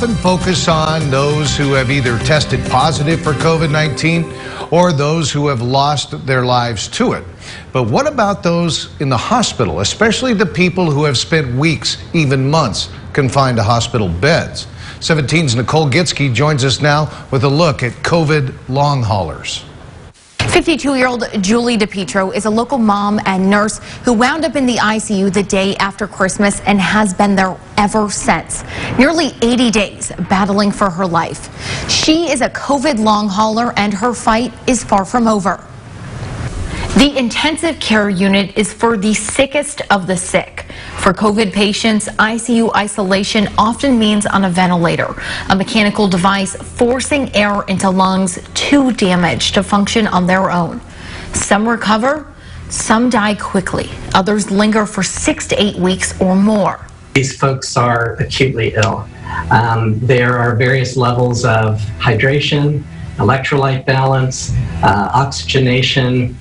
often focus on those who have either tested positive for COVID-19 or those who have lost their lives to it. But what about those in the hospital, especially the people who have spent weeks, even months, confined to hospital beds? 17's Nicole Gitsky joins us now with a look at COVID long haulers. 52-year-old Julie DePietro is a local mom and nurse who wound up in the ICU the day after Christmas and has been there ever since. Nearly 80 days battling for her life. She is a COVID long hauler and her fight is far from over. The intensive care unit is for the sickest of the sick. For COVID patients, ICU isolation often means on a ventilator, a mechanical device forcing air into lungs too damaged to function on their own. Some recover, some die quickly. Others linger for 6 to 8 weeks or more. These folks are acutely ill. There are various levels of hydration, electrolyte balance, oxygenation,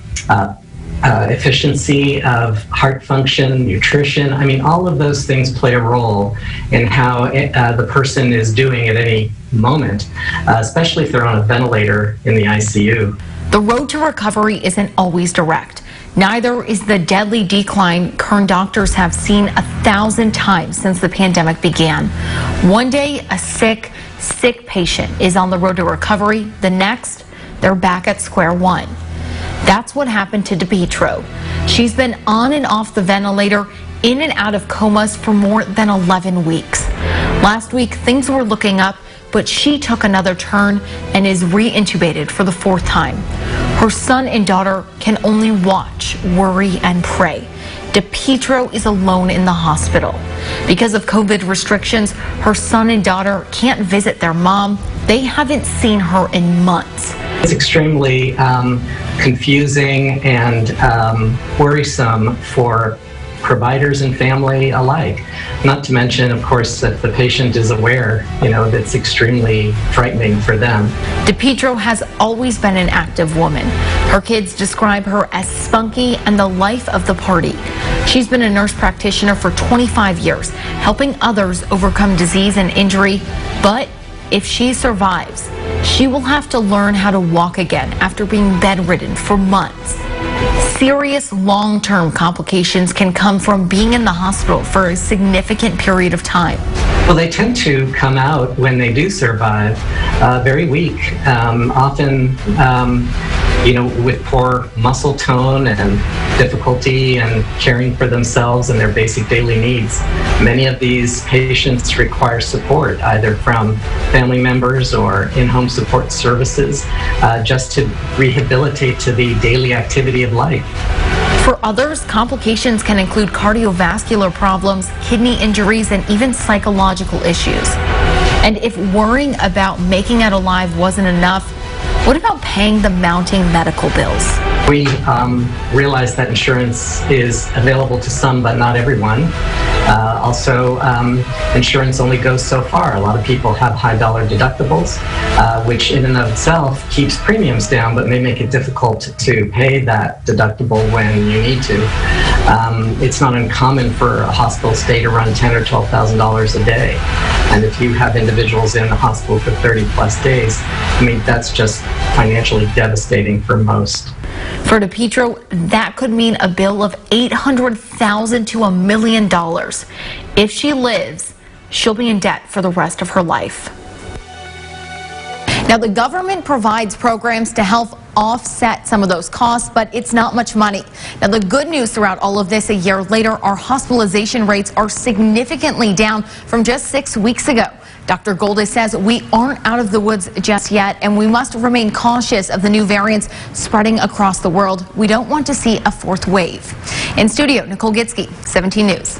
efficiency of heart function, nutrition. I mean, all of those things play a role in how the person is doing at any moment, especially if they're on a ventilator in the ICU. The road to recovery isn't always direct. Neither is the deadly decline Kern doctors have seen 1,000 times since the pandemic began. One day, a sick patient is on the road to recovery. The next, they're back at square one. That's what happened to DePietro. She's been on and off the ventilator, in and out of comas for more than 11 weeks. Last week, things were looking up, but she took another turn and is re-intubated for the 4th time. Her son and daughter can only watch, worry, and pray. DePietro is alone in the hospital. Because of COVID restrictions, her son and daughter can't visit their mom. They haven't seen her in months. It's extremely confusing and worrisome for providers and family alike. Not to mention, of course, that the patient is aware, that's extremely frightening for them. DePietro has always been an active woman. Her kids describe her as spunky and the life of the party. She's been a nurse practitioner for 25 years, helping others overcome disease and injury. But if she survives, she will have to learn how to walk again after being bedridden for months. Serious long-term complications can come from being in the hospital for a significant period of time. Well, they tend to come out when they do survive very weak, often with poor muscle tone and difficulty in caring for themselves and their basic daily needs. Many of these patients require support, either from family members or in-home support services, just to rehabilitate to the daily activity of life. For others, complications can include cardiovascular problems, kidney injuries, and even psychological issues. And if worrying about making it alive wasn't enough, what about paying the mounting medical bills? We realize that insurance is available to some, but not everyone. Also, insurance only goes so far. A lot of people have high dollar deductibles, which in and of itself keeps premiums down, but may make it difficult to pay that deductible when you need to. It's not uncommon for a hospital stay to run $10,000 or $12,000 a day. And if you have individuals in the hospital for 30 plus days, that's just financially devastating for most. For DePietro, that could mean a bill of $800,000 to $1 million. If she lives, she'll be in debt for the rest of her life. Now, the government provides programs to help offset some of those costs, but it's not much money. Now, the good news throughout all of this, a year later, our hospitalization rates are significantly down from just 6 weeks ago. Dr. Goldis says we aren't out of the woods just yet, and we must remain cautious of the new variants spreading across the world. We don't want to see a 4th wave. In studio, Nicole Gitsky, 17 News.